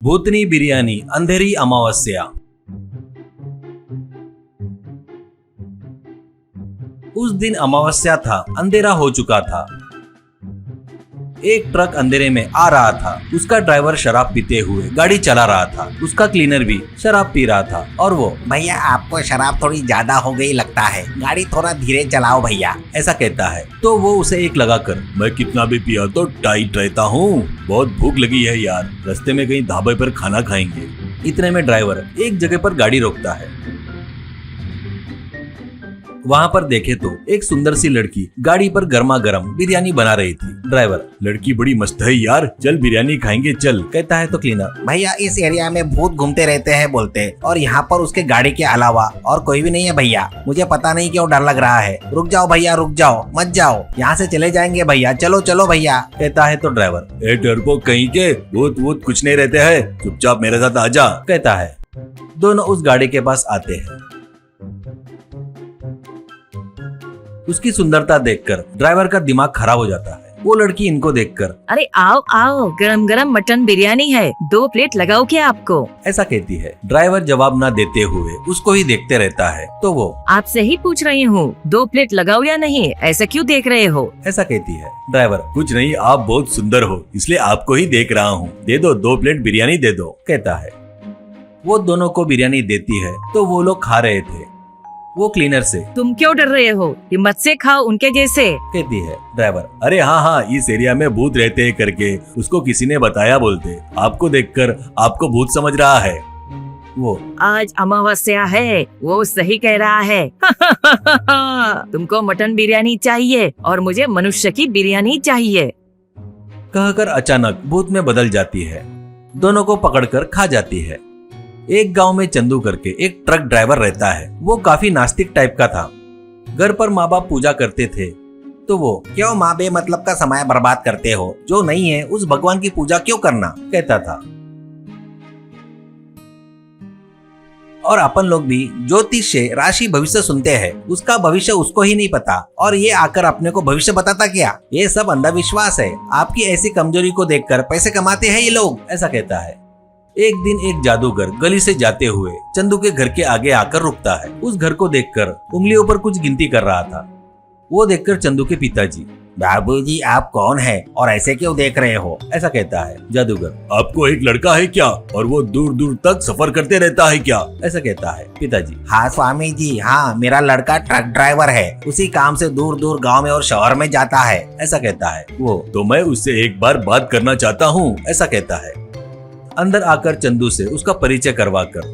भूतनी बिरयानी अंधेरी अमावस्या। उस दिन अमावस्या था, अंधेरा हो चुका था। एक ट्रक अंधेरे में आ रहा था। उसका ड्राइवर शराब पीते हुए गाड़ी चला रहा था। उसका क्लीनर भी शराब पी रहा था और वो, भैया आपको शराब थोड़ी ज्यादा हो गई लगता है, गाड़ी थोड़ा धीरे चलाओ भैया, ऐसा कहता है। तो वो उसे एक लगाकर, मैं कितना भी पिया तो टाइट रहता हूँ, बहुत भूख लगी है यार, रास्ते में कहीं ढाबे पर खाना खाएंगे। इतने में ड्राइवर एक जगह पर गाड़ी रोकता है। वहाँ पर देखे तो एक सुंदर सी लड़की गाड़ी पर गर्मा गर्म बिरयानी बना रही थी। ड्राइवर, लड़की बड़ी मस्त है यार, चल बिरयानी खाएंगे चल, कहता है। तो क्लीनर, भैया इस एरिया में भूत घूमते रहते हैं बोलते, और यहाँ पर उसके गाड़ी के अलावा और कोई भी नहीं है भैया, मुझे पता नहीं क्यों डर लग रहा है, रुक जाओ भैया रुक जाओ, मत जाओ, यहाँ से चले जाएंगे भैया, चलो चलो भैया, कहता है। तो ड्राइवर, ए डरपोक कहीं के, भूत वूत कुछ नहीं रहते हैं, चुपचाप मेरे साथ आजा, कहता है। दोनों उस गाड़ी के पास आते हैं। उसकी सुंदरता देखकर ड्राइवर का दिमाग खराब हो जाता है। वो लड़की इनको देखकर, अरे आओ आओ, गरम गरम मटन बिरयानी है, 2 प्लेट लगाओ क्या आपको, ऐसा कहती है। ड्राइवर जवाब न देते हुए उसको ही देखते रहता है। तो वो, आपसे ही पूछ रही हूँ, 2 प्लेट लगाओ या नहीं, ऐसा क्यों देख रहे हो, ऐसा कहती है। ड्राइवर, कुछ नहीं, आप बहुत सुंदर हो इसलिए आपको ही देख रहा हूँ, दे दो 2 प्लेट बिरयानी दे दो, कहता है। वो दोनों को बिरयानी देती है। तो वो लोग खा रहे थे। वो क्लीनर से, तुम क्यों डर रहे हो, हिम्मत से खाओ उनके जैसे, कहती है। ड्राइवर, अरे हाँ, इस एरिया में भूत रहते हैं करके उसको किसी ने बताया बोलते, आपको देखकर आपको भूत समझ रहा है। वो, आज अमावस्या है, वो सही कह रहा है। तुमको मटन बिरयानी चाहिए और मुझे मनुष्य की बिरयानी चाहिए, कहकर अचानक भूत में बदल जाती है। दोनों को पकड़कर खा जाती है। एक गांव में चंदू करके एक ट्रक ड्राइवर रहता है। वो काफी नास्तिक टाइप का था। घर पर माँ बाप पूजा करते थे। तो वो, क्यों माँ बे मतलब का समय बर्बाद करते हो, जो नहीं है उस भगवान की पूजा क्यों करना, कहता था। और अपन लोग भी ज्योतिष से राशि भविष्य सुनते हैं, उसका भविष्य उसको ही नहीं पता, और ये आकर अपने को भविष्य बताता क्या, ये सब अंधविश्वास है। आपकी ऐसी कमजोरी को देखकर पैसे कमाते हैं ये लोग, ऐसा कहता है। एक दिन एक जादूगर गली से जाते हुए चंदू के घर के आगे आकर रुकता है। उस घर को देखकर उंगलियों पर कुछ गिनती कर रहा था। वो देखकर चंदू के पिताजी, बाबूजी आप कौन है और ऐसे क्यों देख रहे हो, ऐसा कहता है। जादूगर, आपको एक लड़का है क्या और वो दूर दूर तक सफर करते रहता है क्या, ऐसा कहता है। पिताजी, हाँ स्वामी जी, हाँ मेरा लड़का ट्रक ड्राइवर है, उसी काम से दूर दूर गांव में और शहर में जाता है, ऐसा कहता है। वो, तो मैं उससे एक बार बात करना चाहता हूँ, ऐसा कहता है। अंदर आकर चंदू से उसका परिचय करवाकर,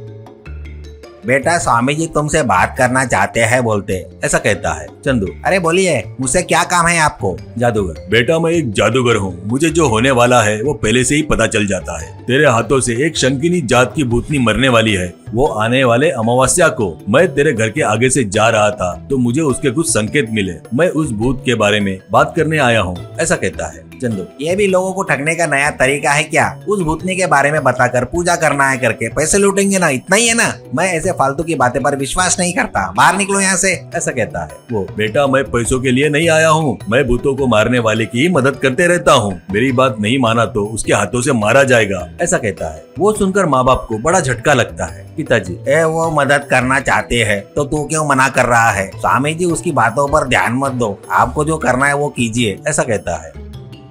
बेटा स्वामी जी तुमसे बात करना चाहते हैं बोलते, ऐसा कहता है। चंदू, अरे बोलिए मुझसे क्या काम है आपको। जादूगर, बेटा मैं एक जादूगर हूँ, मुझे जो होने वाला है वो पहले से ही पता चल जाता है। तेरे हाथों से एक शंकिनी जात की भूतनी मरने वाली है। वो आने वाले अमावस्या को मैं तेरे घर के आगे से जा रहा था तो मुझे उसके कुछ संकेत मिले। मैं उस भूत के बारे में बात करने आया हूँ, ऐसा कहता है। चंदू, ये भी लोगों को ठगने का नया तरीका है क्या, उस भूतनी के बारे में बताकर पूजा करना है करके पैसे लूटेंगे ना, इतना ही है ना, मैं ऐसे फालतू की बातें पर विश्वास नहीं करता, बाहर निकलो यहाँ से, ऐसा कहता है। वो, बेटा मैं पैसों के लिए नहीं आया हूँ, मैं भूतों को मारने वाले की मदद करते रहता हूँ, मेरी बात नहीं माना तो उसके हाथों से मारा जाएगा, ऐसा कहता है। वो सुनकर माँ बाप को बड़ा झटका लगता है। पिताजी, वो मदद करना चाहते हैं तो तू क्यों मना कर रहा है, स्वामी जी उसकी बातों पर ध्यान मत दो, आपको जो करना है वो कीजिए, ऐसा कहता है।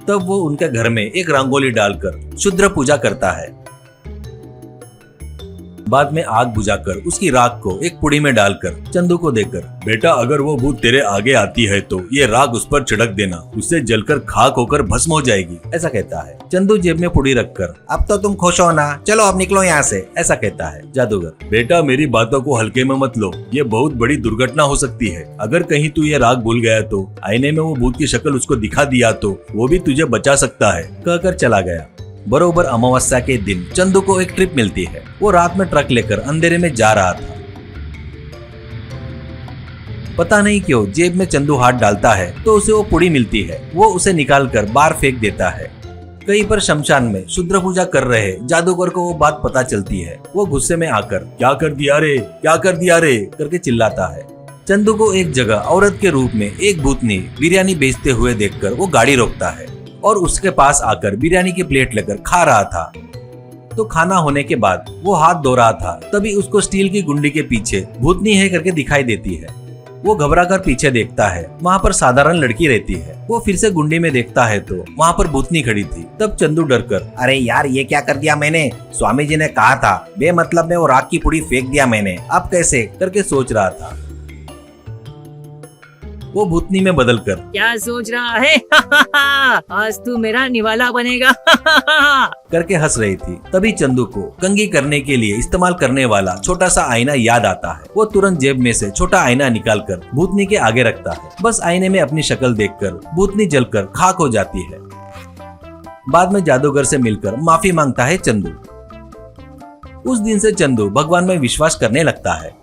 तब वो उनके घर में एक रंगोली डालकर शुद्र पूजा करता है। बाद में आग बुझाकर उसकी राख को एक पुड़ी में डालकर चंदू को देकर, बेटा अगर वो भूत तेरे आगे आती है तो ये राख उस पर छिड़क देना, उससे जलकर खाक होकर भस्म हो जाएगी, ऐसा कहता है। चंदू जेब में पुड़ी रखकर, अब तो तुम खुश हो ना, चलो अब निकलो यहाँ से, ऐसा कहता है। जादूगर, बेटा मेरी बातों को हल्के में मत लो, ये बहुत बड़ी दुर्घटना हो सकती है, अगर कहीं तू ये राख भूल गया तो आईने में वो भूत की शक्ल उसको दिखा दिया तो वो भी तुझे बचा सकता है, कहकर चला गया। बरोबर अमावस्या के दिन चंदू को एक ट्रिप मिलती है। वो रात में ट्रक लेकर अंधेरे में जा रहा था। पता नहीं क्यों जेब में चंदू हाथ डालता है तो उसे वो पुड़ी मिलती है। वो उसे निकालकर बाहर फेंक देता है। कहीं पर शमशान में शुद्र पूजा कर रहे जादूगर को वो बात पता चलती है। वो गुस्से में आकर, क्या कर दिया रे, क्या कर दिया रे करके चिल्लाता है। चंदू को एक जगह औरत के रूप में एक भूतनी बिरयानी बेचते हुए देखकर वो गाड़ी रोकता है और उसके पास आकर बिरयानी की प्लेट लेकर खा रहा था। तो खाना होने के बाद वो हाथ धो रहा था, तभी उसको स्टील की गुंडी के पीछे भूतनी है करके दिखाई देती है। वो घबरा कर पीछे देखता है, वहाँ पर साधारण लड़की रहती है। वो फिर से गुंडी में देखता है तो वहाँ पर भूतनी खड़ी थी। तब चंदू डर कर, अरे यार ये क्या कर दिया मैंने, स्वामी जी ने कहा था बेमतलब में वो राख की पुड़ी फेंक दिया मैंने, अब कैसे करके सोच रहा था। वो भूतनी में बदल कर क्या सोच रहा है? आज तू मेरा निवाला बनेगा। करके हंस रही थी। तभी चंदू को कंघी करने के लिए इस्तेमाल करने वाला छोटा सा आईना याद आता है। वो तुरंत जेब में से छोटा आईना निकाल कर भूतनी के आगे रखता है। बस आईने में अपनी शक्ल देखकर भूतनी जलकर खाक हो जाती है। बाद में जादूगर से मिलकर माफी मांगता है चंदू। उस दिन से चंदू भगवान में विश्वास करने लगता है।